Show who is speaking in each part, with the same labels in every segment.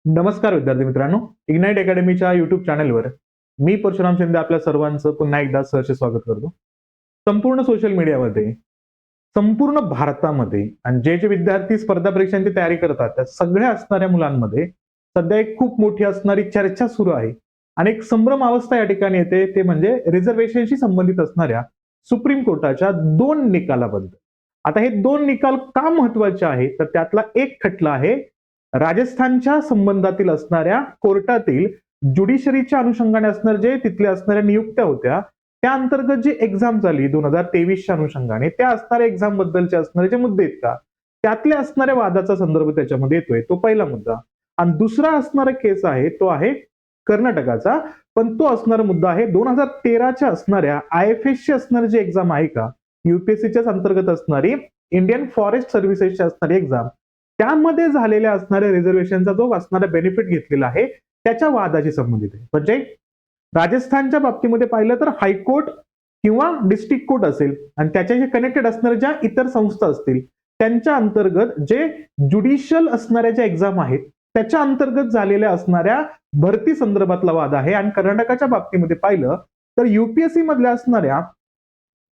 Speaker 1: नमस्कार विद्यार्थी मित्रांनो, इग्नाइट अकॅडमीच्या युट्यूब चॅनलवर मी परशुराम शिंदे आपल्या सर्वांचं पुन्हा एकदा सहर्ष स्वागत करतो. संपूर्ण सोशल मीडियामध्ये, संपूर्ण भारतामध्ये आणि जे विद्यार्थी स्पर्धा परीक्षांची तयारी करतात त्या सगळ्या असणाऱ्या मुलांमध्ये सध्या एक खूप मोठी असणारी चर्चा सुरू आहे आणि एक संभ्रम अवस्था या ठिकाणी येते, ते म्हणजे रिझर्वेशनशी संबंधित असणाऱ्या सुप्रीम कोर्टाच्या 2 निकालाबद्दल. आता हे 2 निकाल का महत्वाचे आहेत, तर त्यातला एक खटला आहे राजस्थानच्या संबंधातील असणाऱ्या कोर्टातील ज्युडिशरीच्या अनुषंगाने असणारे जे तिथल्या असणाऱ्या नियुक्त्या होत्या त्या अंतर्गत जी एक्झाम झाली 2023च्या अनुषंगाने त्या असणाऱ्या एक्झाम बद्दलचे असणारे जे मुद्दे आहेत का त्यातल्या असणाऱ्या वादाचा संदर्भ त्याच्यामध्ये येतोय, तो पहिला मुद्दा. आणि दुसरा असणारा केस आहे तो आहे कर्नाटकाचा, पण तो असणारा मुद्दा आहे 2013च्या असणाऱ्या IFS ची असणारी जी एक्झाम आहे का, UPSCच्याच अंतर्गत असणारी इंडियन फॉरेस्ट सर्व्हिसेसची असणारी एक्झाम, त्यामध्ये झालेल्या असणाऱ्या रिझर्वेशनचा जो असणारा बेनिफिट घेतलेला आहे त्याच्या वादाशी संबंधित आहे. म्हणजे राजस्थानच्या बाबतीमध्ये पाहिलं तर हायकोर्ट किंवा डिस्ट्रिक्ट कोर्ट असेल आणि त्याच्याशी कनेक्टेड असणाऱ्या ज्या इतर संस्था असतील त्यांच्या अंतर्गत जे ज्युडिशियल असणाऱ्या ज्या एक्झाम आहेत त्याच्या अंतर्गत झालेल्या असणाऱ्या भरती संदर्भातला वाद आहे. आणि कर्नाटकाच्या बाबतीमध्ये पाहिलं तर UPSC मधल्या असणाऱ्या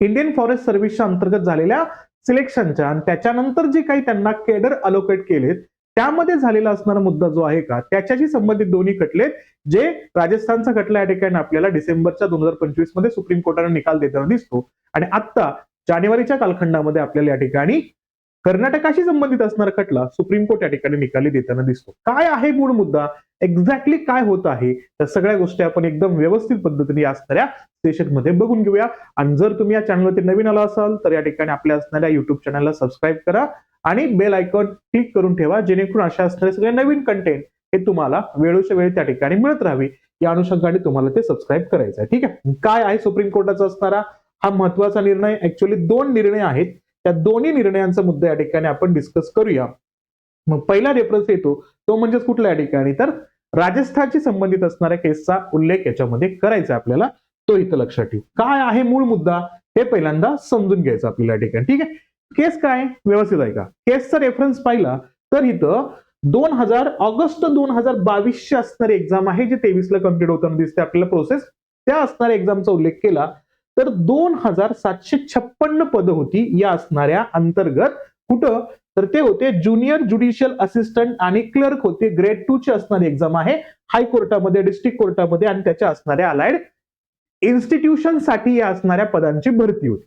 Speaker 1: इंडियन फॉरेस्ट सर्व्हिसच्या अंतर्गत झालेल्या सिलेक्शनच्या आणि त्याच्यानंतर जे काही त्यांना केडर अलोकेट केलेत त्यामध्ये झालेला असणारा मुद्दा जो आहे का त्याच्याशी संबंधित दोन्ही खटलेत, जे राजस्थानचा खटला या ठिकाणी आपल्याला डिसेंबरच्या 2025 मध्ये सुप्रीम कोर्टाने निकाल देताना दिसतो आणि आता जानेवारीच्या कालखंडामध्ये आपल्याला या ठिकाणी कर्नाटकाशी संबंधित असणारा खटला सुप्रीम कोर्ट या ठिकाणी निकाली देताना दिसतो. काय आहे मूळ मुद्दा, एक्झॅक्टली काय होत आहे, त्या सगळ्या गोष्टी आपण एकदम व्यवस्थित पद्धतीने या असणाऱ्या सेशन मध्ये बघून घेऊया. आणि जर तुम्ही या चॅनलवरती नवीन आला असाल तर या ठिकाणी आपल्या असणाऱ्या युट्यूब चॅनलला सबस्क्राईब करा आणि बेल आयकॉन क्लिक करून ठेवा, जेणेकरून अशा असणारे सगळे नवीन कंटेंट हे तुम्हाला वेळोच्या वेळी त्या ठिकाणी मिळत राहावी. या अनुषंगाने तुम्हाला ते सबस्क्राईब करायचं आहे. ठीक आहे. काय आहे सुप्रीम कोर्टाचा असणारा हा महत्वाचा निर्णय, ऍक्च्युअली 2 निर्णय आहेत, त्या दोन्ही निर्णयांचा मुद्दा या ठिकाणी आपण डिस्कस करूया. मग पहिला रेफरन्स येतो तो म्हणजे कुठल्या या ठिकाणी, तर राजस्थानशी संबंधित असणाऱ्या केसचा उल्लेख याच्यामध्ये करायचा आपल्याला, तो इथं लक्षात ठेवू. काय आहे मूळ मुद्दा हे पहिल्यांदा समजून घ्यायचं आपल्याला या ठिकाणी. ठीक आहे. केस काय व्यवस्थित आहे का, केसचा रेफरन्स पाहिला तर इथं ऑगस्ट 2022 असणारी एक्झाम आहे, जे 23 ला कम्प्लीट होताना दिसते आपल्याला प्रोसेस, त्या असणाऱ्या एक्झामचा उल्लेख केला तर 2756 पद होती या असणाऱ्या अंतर्गत. कुठं तर ते होते ज्युनियर ज्युडिशियल असिस्टंट आणि क्लर्क होते, ग्रेड 2 ची असणारी एक्झाम आहे हायकोर्टामध्ये, डिस्ट्रिक्ट कोर्टामध्ये आणि त्याच्या असणाऱ्या अलाइड इन्स्टिट्यूशन साठी या असणाऱ्या पदांची भरती होती.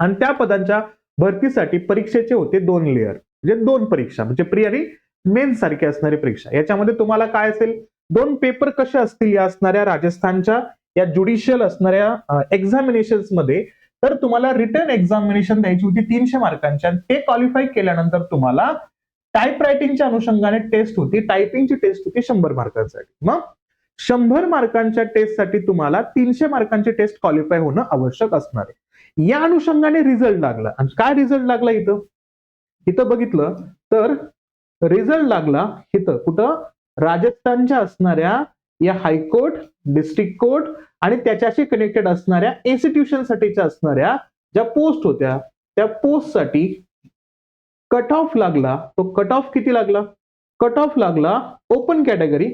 Speaker 1: आणि त्या पदांच्या भरतीसाठी परीक्षेचे होते 2 लेअर, म्हणजे 2 परीक्षा, म्हणजे प्री आणि मेन सारखी असणारी परीक्षा. याच्यामध्ये तुम्हाला काय असेल, 2 पेपर कसे असतील या असणाऱ्या राजस्थानच्या या ज्युडिशियल असणाऱ्या एक्झामिनेशन्स मध्ये, तर तुम्हाला रिटर्न एक्झामिनेशन द्यायची होती 300 मार्कांच्या. ते क्वालिफाय केल्यानंतर तुम्हाला टाईप रायटिंगच्या अनुषंगाने टेस्ट होती, टायपिंगची टेस्ट होती 100 मार्कांसाठी. मग 100 मार्कांच्या टेस्टसाठी तुम्हाला 300 मार्कांची टेस्ट क्वालिफाय होणं आवश्यक असणार आहे. या अनुषंगाने रिझल्ट लागला. आणि काय रिझल्ट लागला इथं बघितलं तर रिझल्ट लागला इथं कुठं, राजस्थानच्या असणाऱ्या या हायकोर्ट, डिस्ट्रिक्ट कोर्ट आणि त्याच्याशी कनेक्टेड असणाऱ्या इन्स्टिट्यूशन साठीच्या असणाऱ्या ज्या पोस्ट होत्या त्या पोस्टसाठी कट ऑफ लागला. तो कट ऑफ किती लागला, कट ऑफ लागला ओपन कॅटेगरी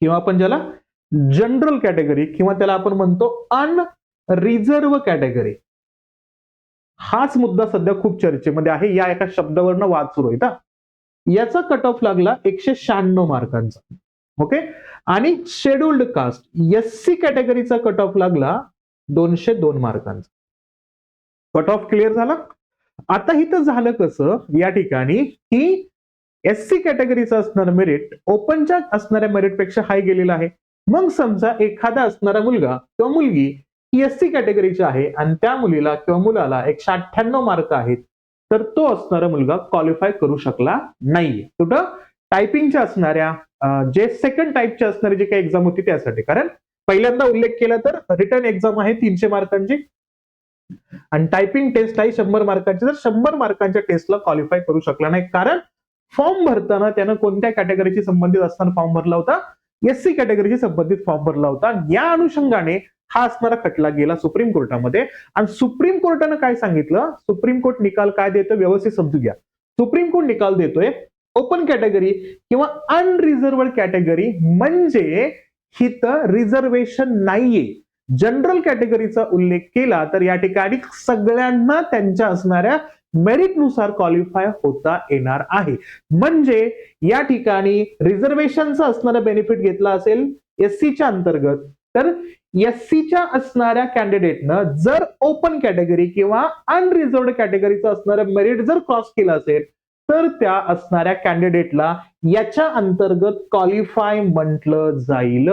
Speaker 1: किंवा आपण ज्याला जनरल कॅटेगरी किंवा त्याला आपण म्हणतो अनरिझर्व कॅटेगरी. हाच मुद्दा सध्या खूप चर्चेमध्ये आहे, या एका शब्दावरनं वाद सुरू आहे. याचा कट ऑफ लागला 196 मार्कांचा. ओके. आणि शेड्युल्ड कास्ट SC कॅटेगरीचा कट ऑफ लागला 202 मार्कांचा. कट ऑफ क्लिअर झाला. आता इथं झालं कसं या ठिकाणी की SC कॅटेगरीचा असणारा मेरिट ओपनच्या असणाऱ्या मेरिट पेक्षा हाय गेलेला आहे. मग समजा एखादा असणारा मुलगा किंवा मुलगी ही SC कॅटेगरीची आहे आणि त्या मुलीला किंवा मुलाला 198 मार्क आहेत, तर तो असणारा मुलगा क्वालिफाय करू शकला नाहीये. कुठं, टायपिंगच्या असणाऱ्या जे सेकंड टाईपची असणारी जी काही एक्झाम होती त्यासाठी. कारण पहिल्यांदा उल्लेख केला तर रिटर्न एक्झाम आहे 300 मार्कांची आणि टायपिंग टेस्ट आहे 100 मार्कांची. तर 100 मार्कांच्या टेस्टला क्वालिफाय करू शकला नाही, कारण फॉर्म भरताना त्यानं कोणत्या कॅटेगरीशी संबंधित असताना फॉर्म भरला होता, SC कॅटेगरीशी संबंधित फॉर्म भरला होता. या अनुषंगाने हा असणारा खटला गेला सुप्रीम कोर्टामध्ये. आणि सुप्रीम कोर्टानं काय सांगितलं, सुप्रीम कोर्ट निकाल काय देतो व्यवस्थित समजून घ्या. सुप्रीम कोर्ट निकाल देतोय ओपन कॅटेगरी किंवा अनरिझर्व्ड कॅटेगरी म्हणजे हिथं रिझर्वेशन नाहीये. जनरल कॅटेगरीचा उल्लेख केला तर या ठिकाणी सगळ्यांना त्यांच्या असणाऱ्या मेरिटनुसार क्वालिफाय होता येणार आहे. म्हणजे या ठिकाणी रिझर्वेशनचा असणारा बेनिफिट घेतला असेल एससीच्या अंतर्गत, तर एससीच्या असणाऱ्या कॅन्डिडेटनं जर ओपन कॅटेगरी किंवा अनरिझर्व्ड कॅटेगरीचं असणारं मेरिट जर क्रॉस केलं असेल तर त्या असणाऱ्या कॅन्डिडेटला याच्या अंतर्गत क्वालिफाय म्हटलं जाईल.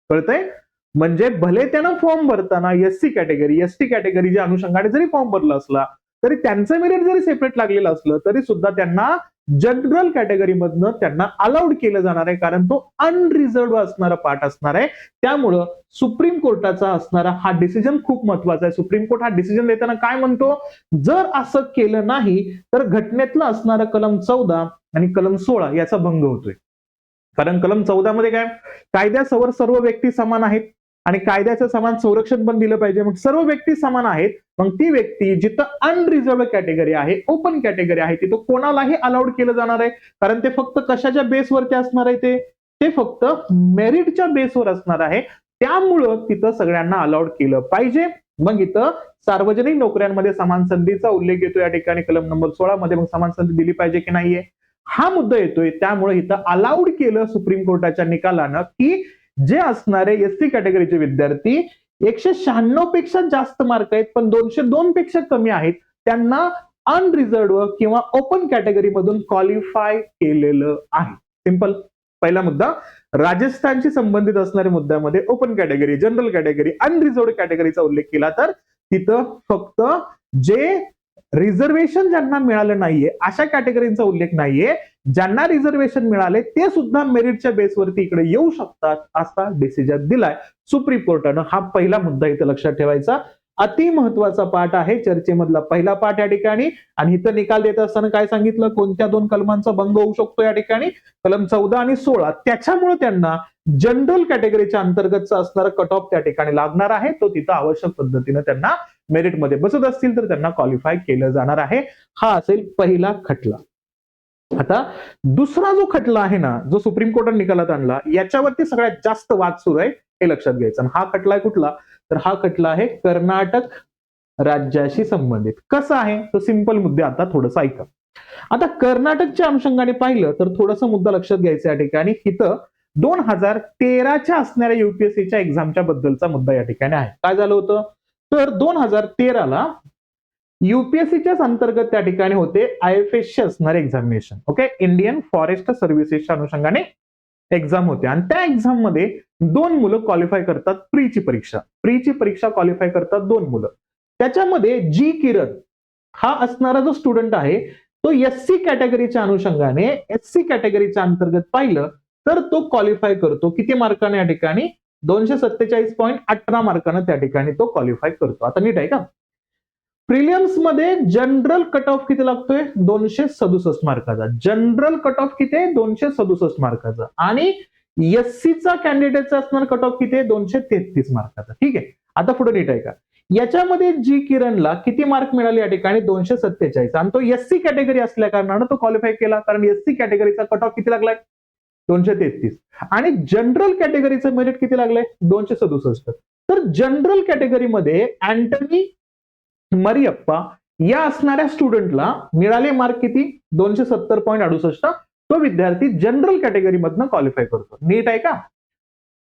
Speaker 1: कळतंय? म्हणजे भले त्यानं फॉर्म भरताना एससी कॅटेगरी एसटी कॅटेगरीच्या अनुषंगाने जरी फॉर्म भरला असला तरी त्यांचं मेरिट जरी सेपरेट लागलेलं असलं तरी सुद्धा त्यांना जनरल कॅटेगरी मधनं त्यांना अलाउड केलं जाणार आहे, कारण तो अनरिझर्व्ड असणारा पार्ट असणार आहे. त्यामुळं सुप्रीम कोर्टाचा असणारा हा डिसिजन खूप महत्वाचा आहे. सुप्रीम कोर्ट हा डिसिजन देताना काय म्हणतो, जर असं केलं नाही तर घटनेतलं असणारा कलम 14 आणि कलम 16 याचा भंग होतोय. कारण कलम 14 मध्ये काय, कायद्यासमोर सर्व व्यक्ती समान आहेत आणि कायद्याचं समान संरक्षण पण दिलं पाहिजे. मग सर्व व्यक्ती समान आहेत, मग ती व्यक्ती जिथं अनरिझर्व्ड कॅटेगरी आहे, ओपन कॅटेगरी आहे, तिथं कोणालाही अलाउड केलं जाणार आहे. कारण ते फक्त कशाच्या बेसवरती असणार आहे, ते फक्त मेरिटच्या बेसवर असणार आहे. त्यामुळं तिथं सगळ्यांना अलाउड केलं पाहिजे. मग इथं सार्वजनिक नोकऱ्यांमध्ये समान संधीचा उल्लेख येतो या ठिकाणी कलम नंबर 16 मध्ये. मग समान संधी दिली पाहिजे की नाहीये हा मुद्दा येतोय. त्यामुळे इथं अलाउड केलं सुप्रीम कोर्टाच्या निकालानं की जे असणारे एससी कॅटेगरीचे विद्यार्थी 196 पेक्षा जास्त मार्क आहेत पण 202 पेक्षा कमी आहेत त्यांना अनरिझर्व्ड किंवा ओपन कॅटेगरी मधून क्वालिफाय केलेलं आहे. सिंपल. पहिला मुद्दा, राजस्थानशी संबंधित असणाऱ्या मुद्द्यामध्ये ओपन कॅटेगरी, जनरल कॅटेगरी, अनरिझर्व्ड कॅटेगरीचा उल्लेख केला तर तिथं फक्त जे रिझर्वेशन ज्यांना मिळालं नाहीये अशा कॅटेगरीचा उल्लेख नाहीये. ज्यांना रिझर्वेशन मिळाले ते सुद्धा मेरिटच्या बेसवरती इकडे येऊ शकतात असा डिसिजन दिलाय सुप्रीम कोर्टानं. हा पहिला मुद्दा इथं लक्षात ठेवायचा. अति महत्वाचा पार्ट आहे चर्चेमधला पहिला पार्ट या ठिकाणी. आणि इथं निकाल देत असताना काय सांगितलं, कोणत्या दोन कलमांचा भंग होऊ शकतो या ठिकाणी, कलम 14 आणि 16. त्याच्यामुळे त्यांना जनरल कॅटेगरीच्या अंतर्गतचा असणारा कट ऑफ त्या ठिकाणी लागणार आहे. तो तिथं आवश्यक पद्धतीनं त्यांना मेरिटमध्ये बसत असतील तर त्यांना क्वालिफाय केलं जाणार आहे. हा असेल पहिला खटला. आता दुसरा जो खटला आहे ना, जो सुप्रीम कोर्टाने निकालात आणला, याच्यावरती सगळ्यात जास्त वाद सुरू आहे हे लक्षात घ्यायचं. आणि हा खटला आहे कुठला, तर हा खटला आहे कर्नाटक राज्याशी संबंधित. कसा आहे तो सिंपल मुद्दे आता थोडंसं ऐका. आता कर्नाटकच्या अनुषंगाने पाहिलं तर थोडासा मुद्दा लक्षात घ्यायचा या ठिकाणी. इथं 2013च्या असणाऱ्या युपीएससीच्या एक्झामच्या बद्दलचा मुद्दा या ठिकाणी आहे. काय झालं होतं तर 2013ला युपीएससीच्याच अंतर्गत त्या ठिकाणी होते IFSचे असणारे एक्झामिनेशन. ओके, इंडियन फॉरेस्ट सर्व्हिसेसच्या अनुषंगाने एक्झाम होते आणि त्या एक्झाम मध्ये दोन मुलं क्वालिफाय करतात प्रीची परीक्षा. प्रीची परीक्षा क्वालिफाय करतात दोन मुलं. त्याच्यामध्ये जी किरण हा असणारा जो स्टुडंट आहे तो एससी कॅटेगरीच्या अनुषंगाने एससी कॅटेगरीच्या अंतर्गत पाहिलं तर तो क्वालिफाय करतो. किती मार्काने या ठिकाणी, 247.18 मार्काने त्या ठिकाणी तो क्वालिफाय करतो. आता नीट आहे का, प्रिलियम्स मध्ये जनरल कट ऑफ किती लागतोय, 267 मार्काचा. जनरल कट ऑफ किती आहे, 267 मार्काचा. आणि एससीचा कॅन्डिडेटचा असणार कट ऑफ किती आहे, 233 मार्काचा. ठीक आहे, आता पुढे नीट आहे का, याच्यामध्ये जी किरणला किती मार्क मिळाले या ठिकाणी, 247. आणि तो एससी कॅटेगरी असल्या कारणानं तो क्वालिफाय केला, कारण एससी कॅटेगरीचा कट ऑफ किती लागलाय, 233. आणि जनरल कॅटेगरीचं मेरिट किती लागलंय, 267. तर जनरल कॅटेगरीमध्ये अँटनी मरियप्पा या असणाऱ्या स्टुडंटला मिळाले मार्क किती, 270.68. तो विद्यार्थी जनरल कॅटेगरी मधनं क्वालिफाय करतो. नीट आहे का,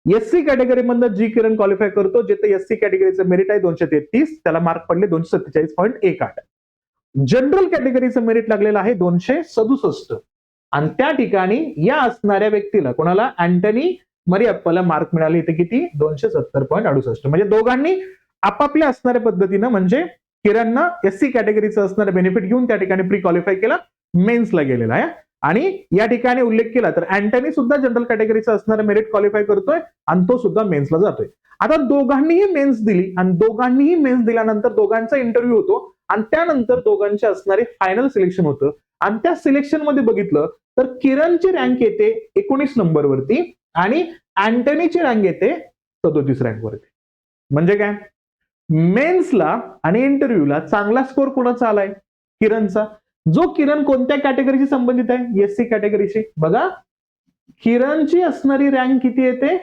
Speaker 1: एससी कॅटेगरी मधनं जी किरण क्वालिफाय करतो, जिथे एससी कॅटेगरीचं मेरिट आहे 233, त्याला मार्क पडले 247.18. जनरल कॅटेगरीचं मेरिट लागलेलं आहे 267. आणि त्या ठिकाणी या असणाऱ्या व्यक्तीला, कोणाला, अँटनी मरियप्पाला मार्क मिळाले इथे किती, 270.68. म्हणजे दोघांनी आपापल्या असणाऱ्या पद्धतीनं, म्हणजे किरणनं एससी कॅटेगरीचं असणारं बेनिफिट घेऊन त्या ठिकाणी प्री क्वालिफाय केला, मेन्सला गेलेला आहे. आणि या ठिकाणी उल्लेख केला तर अँटनी सुद्धा जनरल कॅटेगरीचं असणारं मेरिट क्वालिफाय करतोय आणि तो सुद्धा मेन्सला जातोय. आता दोघांनीही मेन्स दिली आणि दोघांनीही मेन्स दिल्यानंतर दोघांचा इंटरव्ह्यू होतो आणि त्यानंतर दोघांचे असणारे फायनल सिलेक्शन होतं. आणि त्या सिलेक्शन मध्ये बघितलं तर किरणची रँक येते 19 नंबरवरती आणि अँटनीची रँक येते 37 रँकवरती. म्हणजे काय, मेन्सला आणि इंटरव्ह्यूला चांगला स्कोर कोणाचा आलाय, किरणचा. जो किरण कोणत्या कॅटेगरीशी संबंधित आहे? एससी कॅटेगरीशी. बघा, किरणची असणारी रँक किती येते?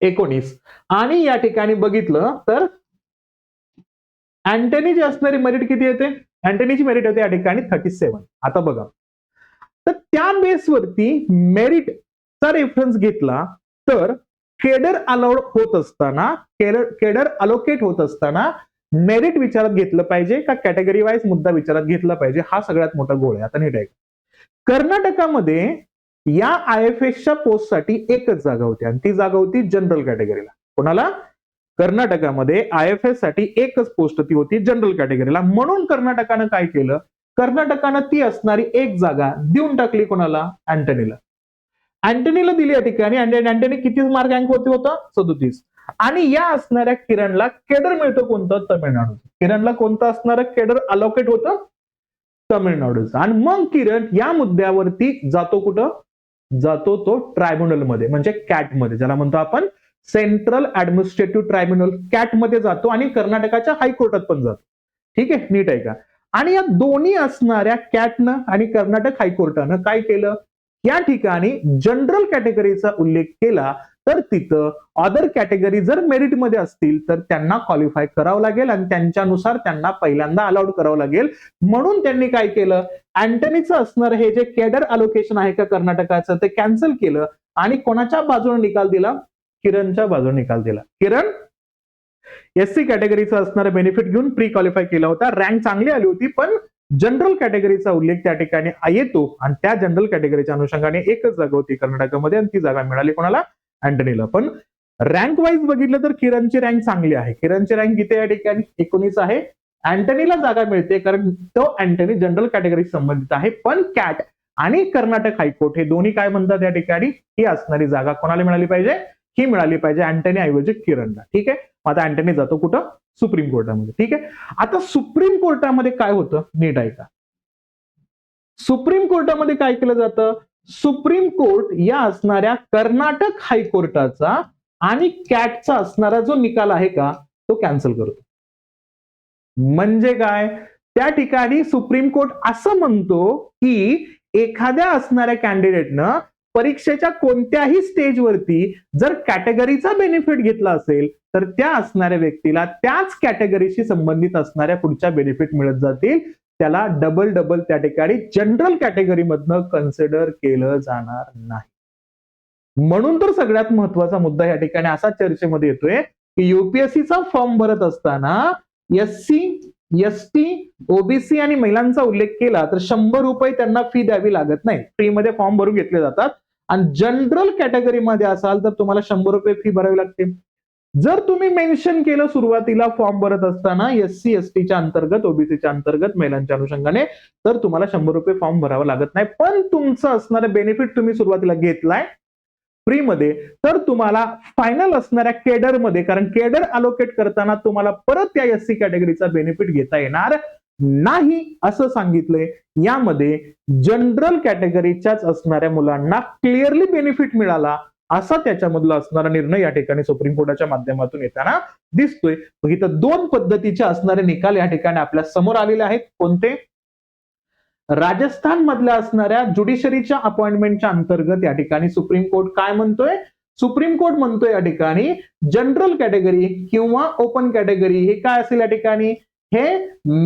Speaker 1: 19. आणि या ठिकाणी बघितलं तर अँटनीची असणारी मेरिट किती येते? अँटनीची मेरिट येते या ठिकाणी 37. आता बघा, तर त्या बेसवरती मेरिटचा रेफरन्स घेतला तर केडर अलाउड होत असताना, केडर अलोकेट होत असताना मेरिट विचारात घेतलं पाहिजे का कॅटेगरी वाईज मुद्दा विचारात घेतला पाहिजे? हा सगळ्यात मोठा गोळ आहे. आता नीट आहे. कर्नाटकामध्ये या IFSच्या पोस्टसाठी एकच जागा होती आणि ती जागा होती जनरल कॅटेगरीला. कोणाला? कर्नाटकामध्ये IFS साठी एकच पोस्ट ती होती जनरल कॅटेगरीला. म्हणून कर्नाटकानं काय केलं? कर्नाटकानं ती असणारी एक जागा देऊन टाकली कोणाला? अँटनीला. अँटनीला दिली या ठिकाणी. अँटनी किती मार्क रँक होता? 37. आणि या असणाऱ्या किरणला केडर मिळतो कोणतं? तमिळनाडूचं. किरणला कोणतं असणारं केडर अलोकेट होतं? तमिळनाडूचं. आणि मग किरण या मुद्द्यावरती जातो कुठं? जातो तो ट्रायब्युनल मध्ये, म्हणजे कॅट मध्ये, ज्याला म्हणतो आपण सेंट्रल ऍडमिनिस्ट्रेटिव्ह ट्रायब्युनल, कॅट मध्ये जातो आणि कर्नाटकाच्या हायकोर्टात पण जातो. ठीक आहे, नीट आहे का? आणि या दोन्ही असणाऱ्या कॅटनं आणि कर्नाटक हायकोर्टानं काय केलं? या ठिकाणी जनरल कॅटेगरीचा उल्लेख केला तर तिथं अदर कॅटेगरी जर मेरिटमध्ये असतील तर त्यांना क्वालिफाय करावं लागेल आणि त्यांच्यानुसार त्यांना पहिल्यांदा अलाउड करावं लागेल. म्हणून त्यांनी काय केलं? अँटनीचं असणारं हे जे केडर अलोकेशन आहे का कर्नाटकाचं ते कॅन्सल केलं आणि कोणाच्या बाजूने निकाल दिला? किरणच्या बाजूने निकाल दिला. किरण एससी कॅटेगरीचा असणारं बेनिफिट घेऊन प्री क्वालिफाय केला होता. रँक चांगली आली होती, पण जनरल कॅटेगरीचा उल्लेख त्या ठिकाणी येतो आणि त्या जनरल कॅटेगरीच्या अनुषंगाने एकच जागा होती कर्नाटकामध्ये आणि ती जागा मिळाली कोणाला? अँटनीला. पण रँक वाईज बघितलं तर किरणची रँक चांगली आहे. किरणची रँक किती या ठिकाणी? 19 आहे. अँटनीला जागा मिळते कारण तो अँटनी जनरल कॅटेगरी संबंधित आहे. पण कॅट आणि कर्नाटक हायकोर्ट हे दोन्ही काय म्हणतात या ठिकाणी? ही असणारी जागा कोणाला मिळाली पाहिजे? ही मिळाली पाहिजे अँटनी ऐवजी किरणला. ठीक आहे, आता अँटनी जातो कुठं? सुप्रीम कोर्टामध्ये. ठीक आहे, आता सुप्रीम कोर्टामध्ये काय होतं? नीट ऐका. सुप्रीम कोर्टामध्ये काय केलं जातं? सुप्रीम कोर्ट या असणाऱ्या कर्नाटक हायकोर्टाचा आणि कॅटचा असणारा जो निकाल आहे का तो कॅन्सल करतो. म्हणजे काय? त्या ठिकाणी सुप्रीम कोर्ट असं म्हणतो की एखाद्या असणाऱ्या कॅन्डिडेटनं परीक्षेच्या कोणत्याही स्टेजवरती जर कॅटेगरीचा बेनिफिट घेतला असेल तर त्या असणाऱ्या व्यक्तीला त्याच कॅटेगरीशी संबंधित असणाऱ्या पुढच्या बेनिफिट मिळत जातील. त्याला डबल त्या ठिकाणी जनरल कॅटेगरी मधनं कन्सिडर केलं जाणार नाही. म्हणून तर सगळ्यात महत्वाचा मुद्दा या ठिकाणी असा चर्चेमध्ये येतोय की युपीएससीचा फॉर्म भरत असताना एससी, एसटी, ओबीसी आणि महिलांचा उल्लेख केला तर 100 रुपये त्यांना फी द्यावी लागत नाही. फ्रीमध्ये फॉर्म भरून घेतले जातात. आणि जनरल कॅटेगरीमध्ये असाल तर तुम्हाला 100 रुपये फी भरावी लागते. जर तुम्ही मेन्शन केलं सुरुवातीला फॉर्म भरत असताना एससी एसटीच्या अंतर्गत, ओबीसीच्या अंतर्गत, महिलांच्या अनुषंगाने, तर तुम्हाला 100 रुपये फॉर्म भरावा लागत नाही. पण तुमचं असणारं बेनिफिट तुम्ही सुरुवातीला घेतलाय फ्रीमध्ये तर तुम्हाला फायनल असणाऱ्या केडरमध्ये, कारण केडर अलोकेट करताना तुम्हाला परत त्या एससी कॅटेगरीचा बेनिफिट घेता येणार नाही असं सांगितलंय. यामध्ये जनरल कॅटेगरीच्याच असणाऱ्या मुलांना क्लिअरली बेनिफिट मिळाला असा त्याच्यामधला असणारा निर्णय या ठिकाणी सुप्रीम कोर्टाच्या माध्यमातून येताना दिसतोय. इथं दोन पद्धतीचे असणारे निकाल या ठिकाणी आपल्या समोर आलेले आहेत. कोणते? राजस्थान मधल्या असणाऱ्या ज्युडिशरीच्या अपॉइंटमेंटच्या अंतर्गत या ठिकाणी सुप्रीम कोर्ट काय म्हणतोय? सुप्रीम कोर्ट म्हणतोय या ठिकाणी जनरल कॅटेगरी किंवा ओपन कॅटेगरी हे काय असेल या ठिकाणी? हे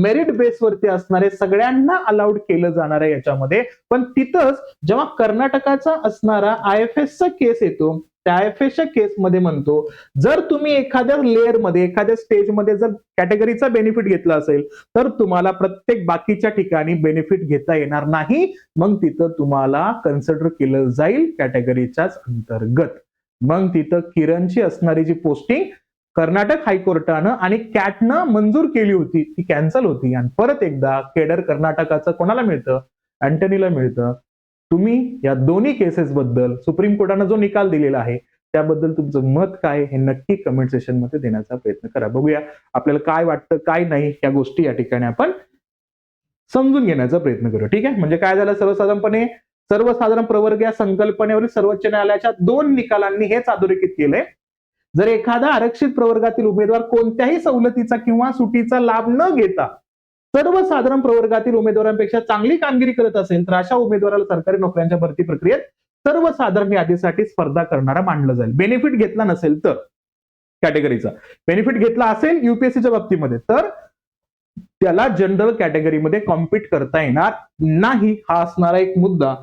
Speaker 1: मेरिट बेसवरती असणारे सगळ्यांना अलाउड केलं जाणार आहे याच्यामध्ये. पण तिथंच जेव्हा कर्नाटकाचा असणारा IFSचा केस येतो त्या IFSच्या केसमध्ये म्हणतो जर तुम्ही एखाद्या लेअरमध्ये, एखाद्या स्टेजमध्ये जर कॅटेगरीचा बेनिफिट घेतला असेल तर तुम्हाला प्रत्येक बाकीच्या ठिकाणी बेनिफिट घेता येणार नाही. मग तिथं तुम्हाला कन्सिडर केलं जाईल कॅटेगरीच्याच अंतर्गत. मग तिथं किरणची असणारी जी पोस्टिंग कर्नाटक हायकोर्टानं आणि कॅटनं मंजूर केली होती ती कॅन्सल होती आणि परत एकदा केडर कर्नाटकाचं कोणाला मिळतं? अँटनीला मिळतं. तुम्ही या दोन्ही केसेस बद्दल सुप्रीम कोर्टानं जो निकाल दिलेला आहे त्याबद्दल तुमचं मत काय हे नक्की कमेंट सेशन मध्ये देण्याचा प्रयत्न करा. बघूया आपल्याला काय वाटतं काय नाही या गोष्टी या ठिकाणी आपण समजून घेण्याचा प्रयत्न करू. ठीक आहे, म्हणजे काय झालं? सर्वसाधारण प्रवर्ग या संकल्पनेवरील सर्वोच्च न्यायालयाच्या 2 निकालांनी हेच अधोरेखित केलंय. जर एखादा आरक्षित प्रवर्गातील उमेदवार कोणत्याही सवलतीचा किंवा सुटीचा लाभ न घेता सर्वसाधारण प्रवर्गातील उमेदवारांपेक्षा चांगली कामगिरी करत असेल तर अशा उमेदवाराला सरकारी नोकऱ्यांच्या भरती प्रक्रियेत सर्वसाधारण यादीसाठी स्पर्धा करणारा मानलं जाईल. बेनिफिट घेतला नसेल तर कॅटेगरीचा, बेनिफिट घेतला असेल युपीएससीच्या बाबतीमध्ये तर त्याला जनरल कॅटेगरीमध्ये कॉम्पिट करता येणार नाही. हा असणारा एक मुद्दा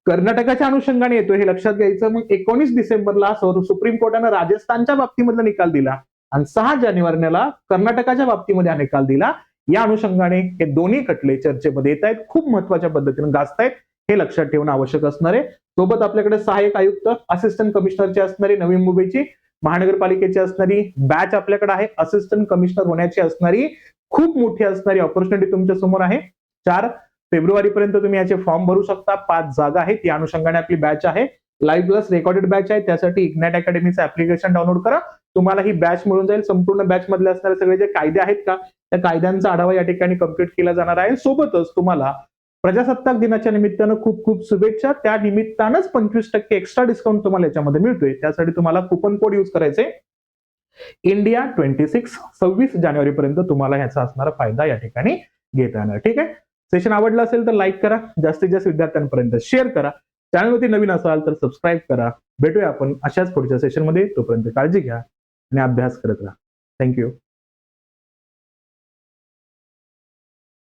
Speaker 1: कर्नाटकाच्या अनुषंगाने येतो, हे लक्षात घ्यायचं. मग 19 डिसेंबरला सुप्रीम कोर्टानं राजस्थानच्या बाबतीमधला निकाल दिला आणि 6 जानेवारीला कर्नाटकाच्या बाबतीमध्ये हा निकाल दिला. या अनुषंगाने हे दोन्ही खटले चर्चेमध्ये येत आहेत, खूप महत्वाच्या पद्धतीने गाजतायत, हे लक्षात ठेवणं आवश्यक असणार आहे. सोबत आपल्याकडे सहाय्यक आयुक्त, असिस्टंट कमिशनरची असणारी नवी मुंबईची, महानगरपालिकेची असणारी बॅच आपल्याकडे आहे, असिस्टंट कमिशनर होण्याची असणारी खूप मोठी असणारी ऑपॉर्च्युनिटी तुमच्या समोर आहे. 4 फेब्रुवारीपर्यंत तुम्ही याचे फॉर्म भरू शकता. 5 जागा आहेत, या अनुषंगाने आपली बॅच आहे. लाईव्ह प्लस रेकॉर्डेड बॅच आहे. त्यासाठी इग्नाइट अकॅडमीचं ऍप्लिकेशन डाउनलोड करा, तुम्हाला ही बॅच मिळून जाईल. संपूर्ण बॅच मधले असणारे सगळे जे कायदे आहेत का, त्या कायद्यांचा आढावा या ठिकाणी कम्प्लीट केला जाणार आहे. सोबतच तुम्हाला प्रजासत्ताक दिनाच्या निमित्तानं खूप खूप शुभेच्छा. त्या निमित्तानंच 25% एक्स्ट्रा डिस्काउंट तुम्हाला याच्यामध्ये मिळतोय. त्यासाठी तुम्हाला कुपन कोड युज करायचे इंडिया 26. 26 जानेवारीपर्यंत तुम्हाला ह्याचा असणारा फायदा या ठिकाणी घेता येणार. ठीक आहे, सेशन आवडलं असेल तर लाईक करा, जास्तीत जास्त विद्यार्थ्यांपर्यंत शेअर करा. चॅनलवरती नवीन असाल तर सबस्क्राईब करा. भेटूया आपण अशाच पुढच्या सेशनमध्ये. तोपर्यंत काळजी घ्या आणि अभ्यास करत राहा. थँक्यू.